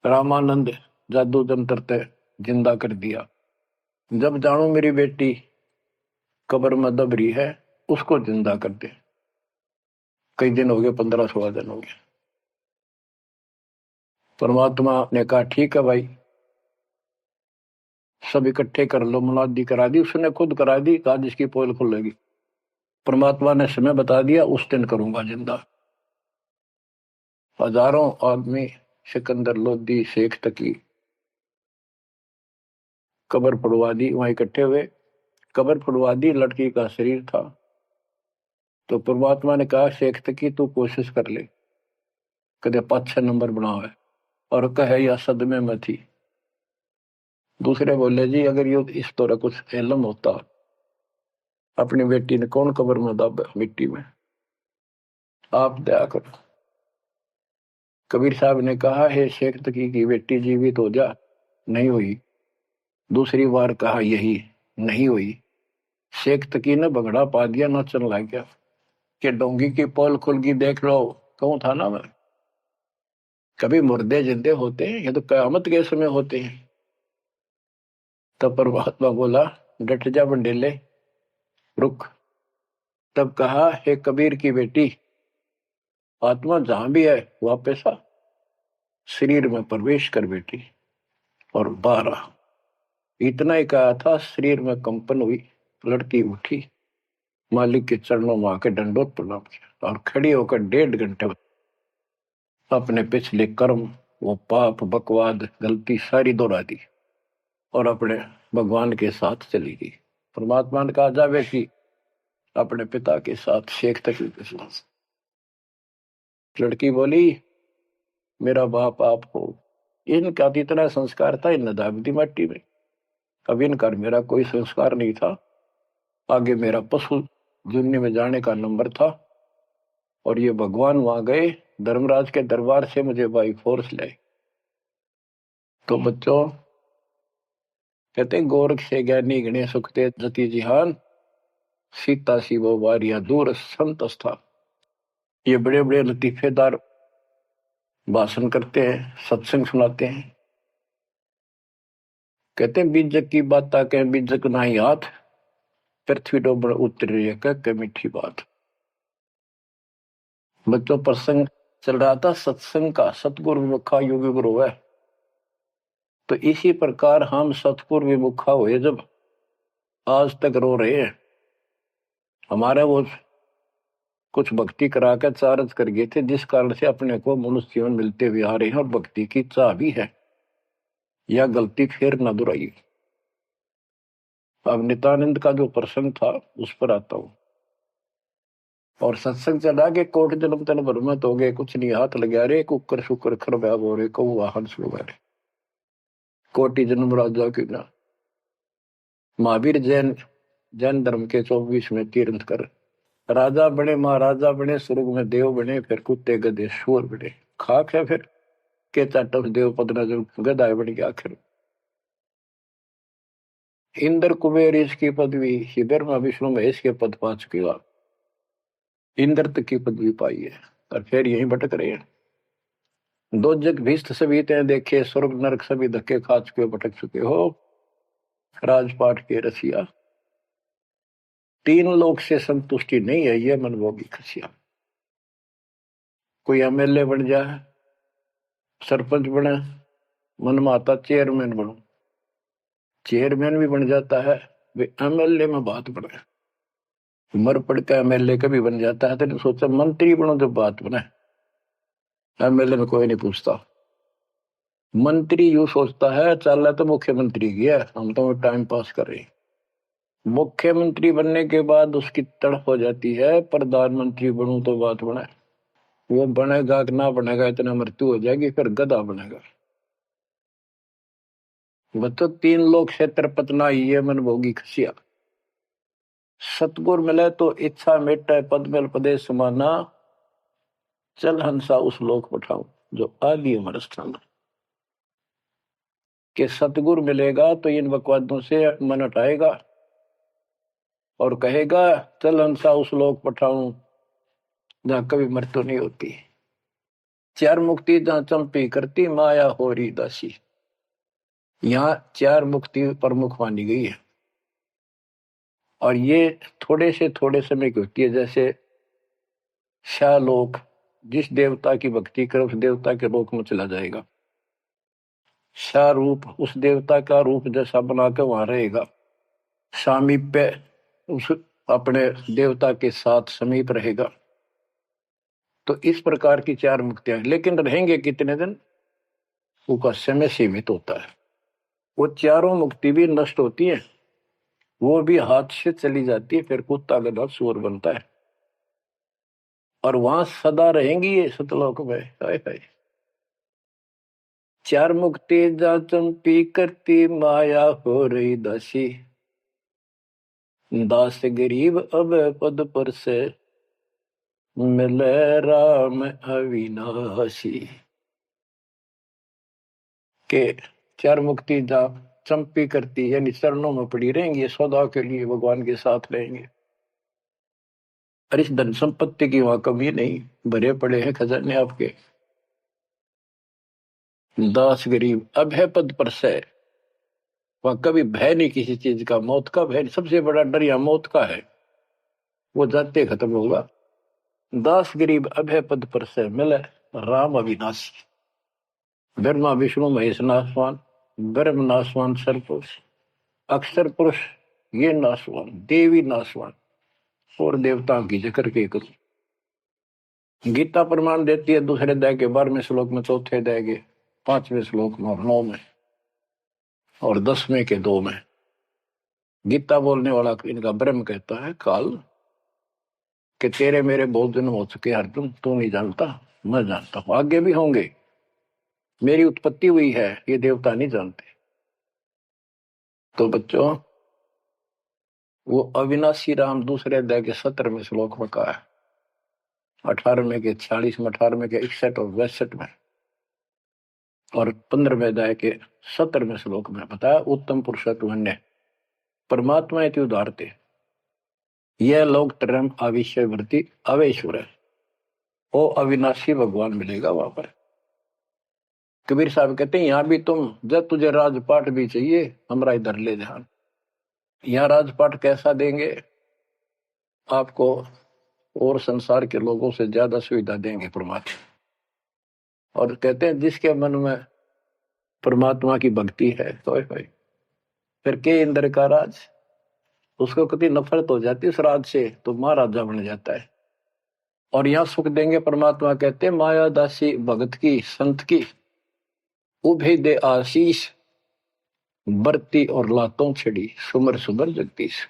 रामानंद जादू जंतर ते जिंदा कर दिया। जब जानू मेरी बेटी कब्र में दब रही है, उसको जिंदा कर दे। कई दिन हो गए, 15-16 दिन हो गए। परमात्मा ने कहा ठीक है भाई, सब इकट्ठे कर लो, मुनादी करा दी, उसने खुद करा दी, कहा जिसकी पोल खुलेगी। परमात्मा ने समय बता दिया, उस दिन करूंगा जिंदा। हजारों आदमी सिकंदर लोधी शेख तकी कब्र फुड़वा दी, वहां इकट्ठे हुए, कब्र फुड़वा दी, लड़की का शरीर था। तो परमात्मा ने कहा शेख तकी तू कोशिश कर ले, कदे 5-6 नंबर बनावे, और कहे या सदमे में थी। दूसरे बोले जी अगर ये इस तरह कुछ इल्म होता, अपनी बेटी ने कौन कब्र में दब मिट्टी में, आप दया करो। कबीर साहब ने कहा हे शेख तकी की बेटी जीवित हो जा, नहीं हुई। दूसरी बार कहा यही, नहीं हुई। शेख तकी ने भगड़ा पा दिया, नाचन लग गया कि डोंगी की पोल खुल गई, देख लो, कहूं था ना मैं। कभी मुर्दे जिंदे होते हैं, ये तो कयामत के समय होते हैं। तब परमात्मा बोला डट जा बंडेले, रुक। तब कहा हे कबीर की बेटी, आत्मा जहां भी है वापस आ, शरीर में प्रवेश कर बेटी, और 12। इतना ही कहा था, शरीर में कंपन हुई, लड़की उठी, मालिक के चरणों में आकर दंडोत प्रणाम किया, और खड़ी होकर 1.5 घंटे अपने पिछले कर्म, वो पाप बकवाद गलती सारी दोहरा दी, और अपने भगवान के साथ चली गई। परमात्मा ने कहा जा बेटी, अपने पिता के साथ शेख तक के साथ। लड़की बोली मेरा बाप आप हो। इनका तो इतना संस्कार था, इन दाब दी माटी में। अब इनका मेरा कोई संस्कार नहीं था, आगे मेरा पशु जुन्नी में जाने का नंबर था, और ये भगवान वहां गए, धर्मराज के दरबार से मुझे बाई फोर्स लाए। तो बच्चों कहते गोरख से ज्ञानी गणे सुखते जति जिहान, सीता सी वो वारिया दूर संत था। ये बड़े बड़े लतीफेदार भाषण करते हैं, सत्संग सुनाते हैं। कहते हैं बीजक की बात कहें बीजक ना ही हाथ, पृथ्वी डोबड़ उतरी है कह मीठी बात। बच्चों प्रसंग चल रहा था सत्संग का, सतगुरु विमुखा योगी गुरु है। तो इसी प्रकार हम सतगुरु विमुखा हुए जब आज तक रो रहे हैं। हमारे वो कुछ भक्ति करा कर चार्ज कर गए थे, जिस कारण से अपने को मनुष्य जीवन मिलते हुए आ रहे हैं और भक्ति की चाह भी है। यह गलती फिर न दोहराई। अब नित्यानंद का जो प्रसंग था उस पर आता हूं। और सत्संग चला के कोट जन्म तन भ्रमत हो गए, कुछ नहीं हाथ लगा रे, कुकर शुकर खरब्याब हो रहे, कौ वाहन सुबह कोटि जन्म राजा की ना। महावीर जैन जैन धर्म के 24 में तीर्थ कर राजा बने, महाराजा बने, स्वर्ग में देव बने, फिर कुत्ते गधे शोर बने। खाक है फिर के चाटव देव पद नजर गदाय बन गया। आखिर इंद्र कुबेर इसकी पदवी, ब्रह्मा विष्णु महेश के पद पा चुके हो आप। इंद्र तक की पदवी पाई है और फिर यहीं भटक रहे हैं। दो जग भीष्ट सभी ते देखे, स्वर्ग नरक सभी धक्के खा चुके हो, भटक चुके हो। राजपाट के रसिया, तीन लोक से संतुष्टि नहीं है, ये मनभोगी खसिया। कोई एमएलए बन जाए, सरपंच बने, मन में आता चेयरमैन बनो। चेयरमैन भी बन जाता है, वे एमएलए में बात बने। मर पड़ का एमएलए कभी बन जाता है, तो सोचा मंत्री बनो जब बात बने। एमएलए में कोई नहीं पूछता। मंत्री यूं सोचता है चल तो मुख्यमंत्री की है, हम तो टाइम पास कर रहे हैं। मुख्यमंत्री बनने के बाद उसकी तड़प हो जाती है प्रधानमंत्री बनूं तो बात बने। वो बनेगा कि ना बनेगा, इतना मृत्यु हो जाएगी, फिर गधा बनेगा। बच्चों तीन लोग क्षेत्र पतना ये मन भोगी खसिया। सतगुर मिले तो इच्छा मिटे, पद मिल पदे समाना, चल हंसा उस लोक पठाऊं जो आदि अमर स्थान। के सतगुर मिलेगा तो इन बकवादों से मन हटाएगा और कहेगा चल हंसा उस लोक पठाऊं जहां कभी मृत्यु नहीं होती। चार मुक्ति जहां चंपी करती, माया हो रही दासी। यहाँ चार मुक्ति प्रमुख मानी गई है और ये थोड़े समय की होती है। जैसे शालोक, जिस देवता की भक्ति करे उस देवता के लोक में चला जाएगा। शारूप, उस देवता का रूप जैसा बनाकर वहां रहेगा। सामीप्य, उस अपने देवता के साथ समीप रहेगा। तो इस प्रकार की चार मुक्तियां, लेकिन रहेंगे कितने दिन, उसका समय सीमित होता है। वो चारों मुक्ति भी नष्ट होती है, वो भी हाथ से चली जाती है, फिर कुत्ता गधा सूअर बनता है और वहां सदा रहेंगी ये सतलोक में। हाय हाय। चार मुक्ति जा चंपी करती, माया हो रही दासी, दास गरीब अब पद पर से, मिले राम अविनाशी। के चार मुक्ति जा चंपी करती, यानी चरणों में पड़ी रहेंगी, सदा के लिए भगवान के साथ रहेंगे। और इस धन संपत्ति की वहां कमी नहीं, भरे पड़े हैं खजाने आपके। दास गरीब अब है पद पर से, वहां कभी भय नहीं किसी चीज का, मौत का भय। सबसे बड़ा डर यहाँ मौत का है, वो जाते खत्म होगा। दास गरीब अभय पद पर से, मिले राम अविनाशी। ब्रह्मा विष्णु महेश नासवान, ब्रह्म नासवान सरपुरुष, अक्षर पुरुष ये नासवान, देवी नासवान और देवताओं की जिक्र के करूं। गीता प्रमाण देती है दूसरे अध्याय के 12वें श्लोक में, चौथे अध्याय के 5वें श्लोक में और 9 में और 10वें के 2 में। गीता बोलने वाला इनका ब्रह्म कहता है काल कि तेरे मेरे बहुत जन्म हो चुके अर्जुन, तू नहीं जानता, मैं जानता हूं, आगे भी होंगे। मेरी उत्पत्ति हुई है, ये देवता नहीं जानते। तो बच्चों वो अविनाशी राम दूसरे अध्याय के 17वें श्लोक में कहा है, 18वें के 46 में, 18वें के 61 और 62 में और 15वें अध्याय के 17वें श्लोक में बताया। उत्तम पुरुषत्व परमात्मा इति उदारते, यह लोग तरम आविश्य वृत्ति अवेश्वर है। वो अविनाशी भगवान मिलेगा वहां पर। कबीर साहब कहते हैं यहां भी तुम जब तुझे राजपाट भी चाहिए, हमरा इधर ले ध्यान। यहाँ राजपाट कैसा देंगे आपको, और संसार के लोगों से ज्यादा सुविधा देंगे परमात्मा। और कहते हैं जिसके मन में परमात्मा की भक्ति है तो फिर के इंद्र का राज, उसको कभी नफरत हो जाती है उस राज से तो महाराजा बन जाता है। और यहाँ सुख देंगे परमात्मा, कहते हैं माया दासी भगत की संत की उभे दे आशीष, बरती और लातों छिड़ी सुमर सुमर जगदीश।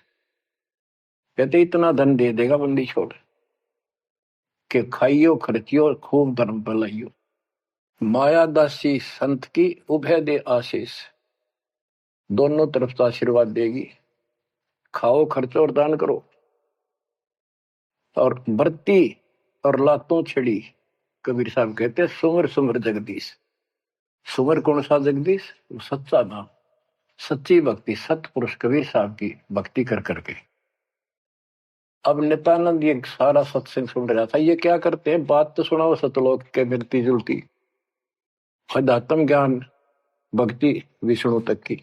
कहते इतना धन दे देगा बंदी छोड़ के खाइयो खर्चियो खूब धर्म भलाइयो। माया दासी संत की उभय दे आशीष, दोनों तरफ से आशीर्वाद देगी, खाओ खर्चो और दान करो। और बरती और लातों छिड़ी, कबीर साहब कहते हैं सुमर सुमर जगदीश। सुमर कौन सा जगदीश, सच्चा नाम, सच्ची भक्ति, सतपुरुष कबीर साहब की भक्ति कर करके। अब नित्यानंद ये सारा सत्संग सुन रहा था, ये क्या करते हैं, बात तो सुनाओ सतलोक के मिलती जुलती, अध्यात्म ज्ञान भक्ति विष्णु तक की।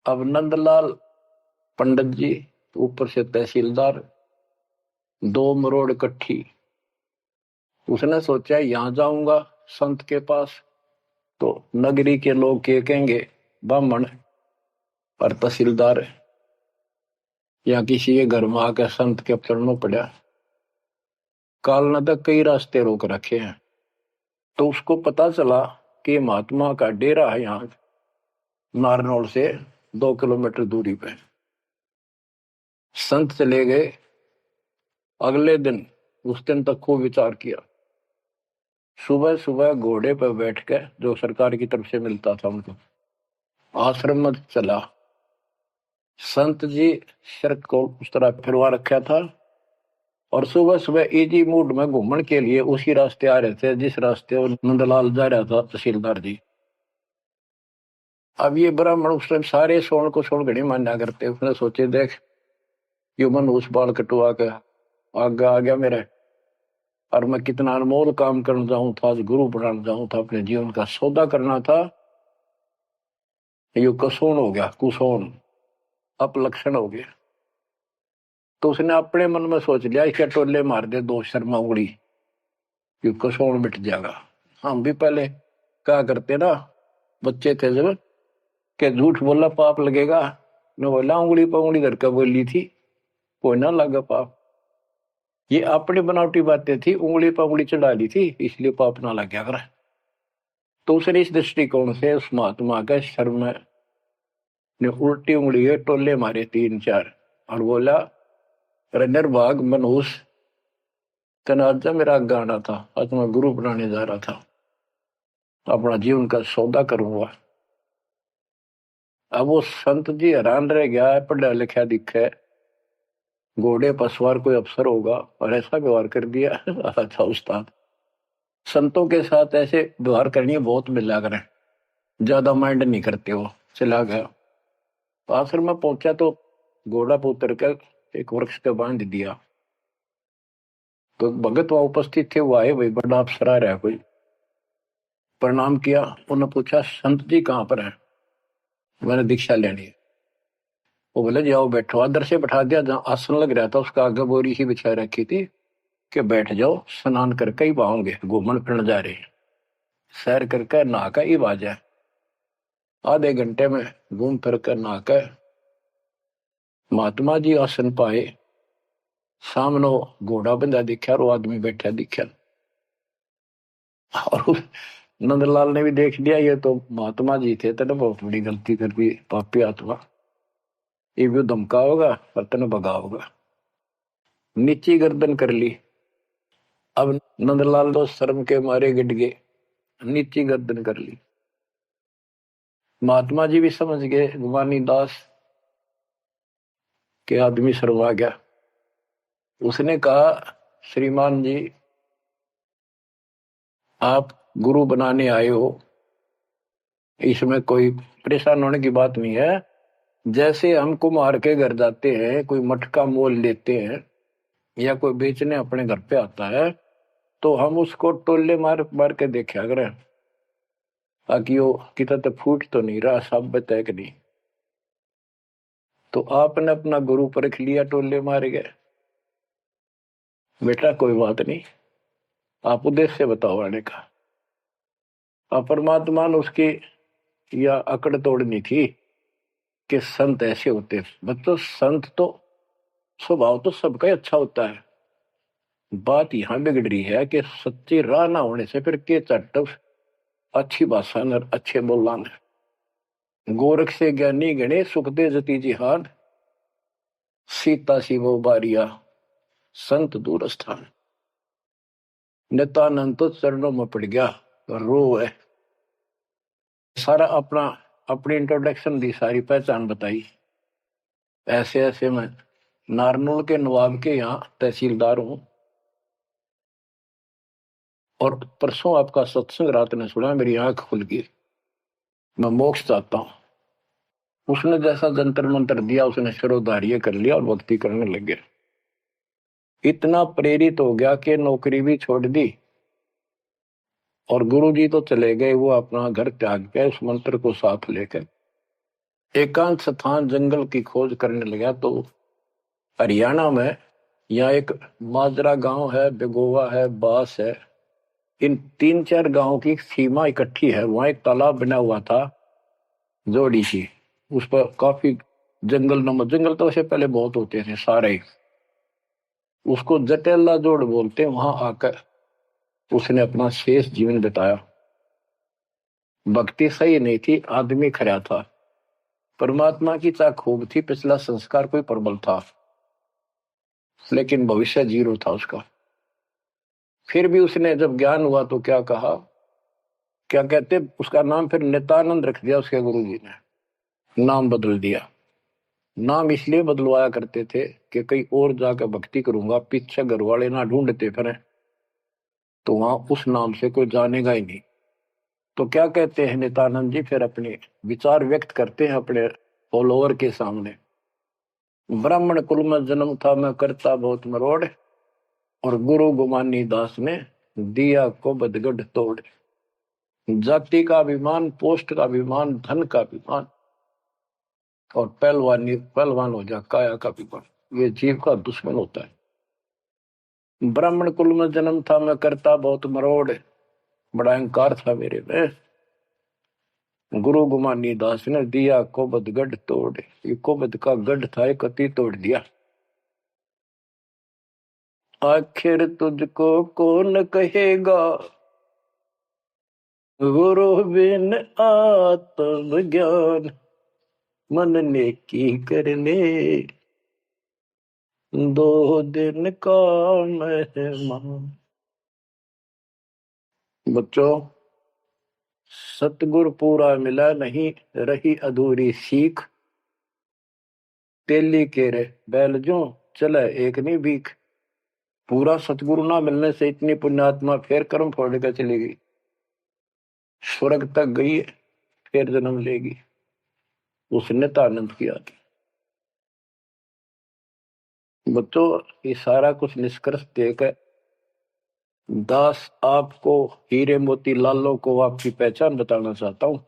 अब नंदलाल पंडित जी ऊपर से तहसीलदार, 2 मरोड़ इकट्ठी। उसने सोचा यहां जाऊंगा संत के पास तो नगरी के लोग क्या कहेंगे, ब्राह्मण और तहसीलदार या किसी के घर में आकर संत के चरणों पड़ा। कालना तक कई रास्ते रोक रखे हैं, तो उसको पता चला कि महात्मा का डेरा है यहाँ नारनौल से 2 किलोमीटर दूरी पे। संत चले गए। अगले दिन, उस दिन तक खूब विचार किया। सुबह सुबह घोड़े पर बैठ के, जो सरकार की तरफ से मिलता था उनको, आश्रम में चला। संत जी शर्त को उस तरह फिरवा रखा था और सुबह सुबह इजी मूड में घूमने के लिए उसी रास्ते आ रहे थे जिस रास्ते वो नंदलाल जा रहा था तहसीलदार जी। अब ये ब्राह्मण उस टाइम सारे सोन को सोन घड़ी मान्या करते। उसने सोचे देख यो मन उस बाल कटवा के आगे आ गया मेरे, और मैं कितना अनमोल काम करना चाहूं था, आज गुरु बनाना चाहूं था, अपने जीवन का सौदा करना था, यो कसोन हो गया, कुसोन अपलक्षण हो गया। तो उसने अपने मन में सोच लिया इसके टोले मार दे 2 शर्मा उंगली, यो कसोन मिट जाएगा। हम भी पहले क्या करते ना, बच्चे थे जब, के झूठ बोला पाप लगेगा, न बोला उंगली पर उंगली धर के बोली थी, कोई ना लगा पाप। ये अपनी बनावटी बातें थी, उंगली पर उंगली चढ़ा ली थी इसलिए पाप ना लग गया कर। तो उसने इस दृष्टिकोण से उस महात्मा के सर में ने उल्टी उंगली के टोले मारे 3-4 और बोला रनर भाग मनहूस तनाजा मेरा गाना था, आज मैं गुरु बनाने जा रहा था, अपना जीवन का सौदा करूंगा। अब वो संत जी हैरान रह गया, पढ़ा लिखा दिखे, घोड़े पर सवार कोई अफसर होगा और ऐसा व्यवहार कर दिया। अच्छा उस्ताद, संतों के साथ ऐसे व्यवहार करनी बहुत मिला करें, ज्यादा माइंड नहीं करते। वो चला गया। आश्रम में पहुंचा तो घोड़ा पर उतर कर एक वृक्ष पे बांध दिया। तो भगत वहां उपस्थित थे, वो आए, भाई बड़ा अफसर आ रहा है कोई। प्रणाम किया। उन्होंने पूछा संत जी कहाँ पर है, मैंने दीक्षा लेनी है। वो बोले जाओ बैठो, आदर से बैठा दिया। जहाँ आसन लग रहा था उसका आगे बोरी ही बिछा रखी थी कि बैठ जाओ, स्नान करके ही पाओगे, घूमन फिरन जा रहे हैं, सैर करके नहा कर ही बाजा। आधे घंटे में घूम फिर कर नहा कर महात्मा जी आसन पाए। सामने घोड़ा बंधा दिखा और वो आदमी बैठा दिखा। और नंदलाल ने भी देख लिया ये तो महात्मा जी थे, तेने बहुत बड़ी गलती कर दी पापी आत्मा, ये भी धमका होगा और तेने भगा होगा। नीची गर्दन कर ली। अब नंदलाल तो शर्म के मारे गिट गए, नीची गर्दन कर ली। महात्मा जी भी समझ गए गुमानी दास के आदमी शर्मा गया। उसने कहा श्रीमान जी आप गुरु बनाने आए हो, इसमें कोई परेशान होने की बात नहीं है। जैसे हम कुम्हार के घर जाते हैं, कोई मटका मोल लेते हैं या कोई बेचने अपने घर पे आता है तो हम उसको टोले मार मार के देखा करें ताकि वो कितना तो फूट तो नहीं रहा, सब बताए कि नहीं। तो आपने अपना गुरु परख लिया, टोले मारे गए। बेटा कोई बात नहीं, आप उद्देश्य बताओ आने का। अब परमात्मा ने उसकी या अकड़ तोड़नी थी कि संत ऐसे होते हैं। बच्चों संत तो स्वभाव तो सबका ही अच्छा होता है। बात यहां बिगड़ रही है कि सच्ची राह ना होने से फिर के चट्ट अच्छी भाषा न अच्छे बोलना न। गोरख से ज्ञानी गणे सुखदे जती जिहान, सीता शिवो बारिया संत दूर स्थान। नित्यानंद तो चरणों में पड़ गया, रो है। सारा अपना अपनी इंट्रोडक्शन दी, सारी पहचान बताई। ऐसे ऐसे मैं नारनौल के नवाब के यहाँ तहसीलदार हूं, और परसों आपका सत्संग रात ने सुना, मेरी आंख खुल गई। मैं मोक्ष चाहता हूं। उसने जैसा जंतर मंत्र दिया, उसने शिरोधार्य कर लिया और भक्ति करने लग गया। इतना प्रेरित हो गया कि नौकरी भी छोड़ दी, और गुरुजी तो चले गए, वो अपना घर त्याग के उस मंत्र को साथ लेकर एकांत स्थान जंगल की खोज करने लगा। तो हरियाणा में यहाँ एक माजरा गांव है, बेगोवा है, बास है, इन 3-4 गांवों की सीमा इकट्ठी है। वहां एक तालाब बना हुआ था, जोड़ी सी। उस पर काफी जंगल नमक, जंगल तो वैसे पहले बहुत होते थे सारे ही। उसको जटेला जोड़ बोलते हैं। वहां आकर उसने अपना शेष जीवन बिताया। भक्ति सही नहीं थी, आदमी खरा था। परमात्मा की चाह खूब थी, पिछला संस्कार कोई प्रबल था, लेकिन भविष्य जीरो था उसका। फिर भी उसने जब ज्ञान हुआ तो क्या कहा, क्या कहते, उसका नाम फिर नित्यानंद रख दिया उसके गुरु जी ने। नाम बदल दिया। नाम इसलिए बदलवाया करते थे कि कहीं और जाकर भक्ति करूंगा, पीछे घर वाले ना ढूंढते फिर, तो वहां उस नाम से कोई जानेगा ही नहीं। तो क्या कहते हैं नित्यानंद जी, फिर अपने विचार व्यक्त करते हैं अपने फॉलोअर के सामने। ब्राह्मण कुल में जन्म था, मैं करता बहुत मरोड़, और गुरु गुमानी दास ने दिया को बदगढ़ तोड़। जाति का अभिमान, पोस्ट का अभिमान, धन का अभिमान, और पहलवान हो जा काया का अभिमान, ये जीव का दुश्मन होता है। ब्राह्मण कुल में जन्म था, मैं करता बहुत मरोड़, बड़ा अहंकार था मेरे में। गुरु गुमानी दास ने दिया कोबद गढ़ तोड़। ये कोबद का गढ़ था, एक अति तोड़ दिया। आखिर तुझको कौन कहेगा, गुरु बिन आत्म ज्ञान, मन ने की करने 2 दिन का मेहमान। बच्चों सतगुरु पूरा मिला नहीं, रही अधूरी सीख। तेली के रे बैल जो चले एक नहीं भीख। पूरा सतगुरु ना मिलने से इतनी पुण्यात्मा फिर कर्म फोड़ कर चली गई, स्वर्ग तक गई, फिर जन्म लेगी। उसने तो आनंद किया। बच्चों ये सारा कुछ निष्कर्ष देकर दास आपको, हीरे मोती लालों को आपकी पहचान बताना चाहता हूं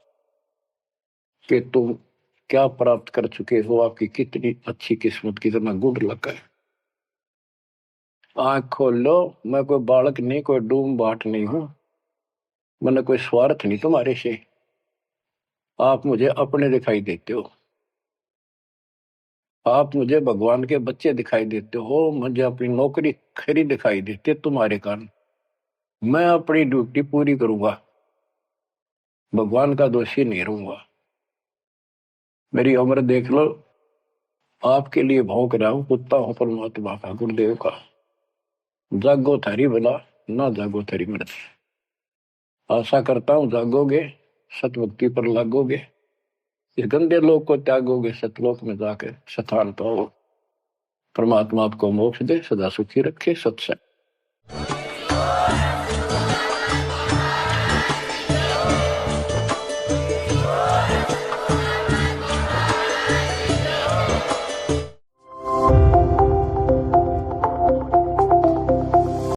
कि तुम क्या प्राप्त कर चुके हो, आपकी कितनी अच्छी किस्मत, कितना गुड लगा है। आंख खोल लो। मैं कोई बालक नहीं, कोई डूम बाट नहीं हूं, मैंने कोई स्वार्थ नहीं तुम्हारे से। आप मुझे अपने दिखाई देते हो, आप मुझे भगवान के बच्चे दिखाई देते हो, मुझे अपनी नौकरी खरी दिखाई देती है तुम्हारे कारण। मैं अपनी ड्यूटी पूरी करूंगा, भगवान का दोषी नहीं रहूंगा। मेरी उम्र देख लो, आपके लिए भौंक रहा हूं, कुत्ता हूं परमात्मा का, गुरुदेव का। जागो थारी भला, ना जागो थारी मर्जी। आशा करता हूं जागोगे, सतभक्ति पर लागोगे, इस गंदे लोक को त्यागोगे, सतलोक में जाकर स्थान पाओ। परमात्मा आपको मोक्ष दे, सदा सुखी रखे। सत्संग।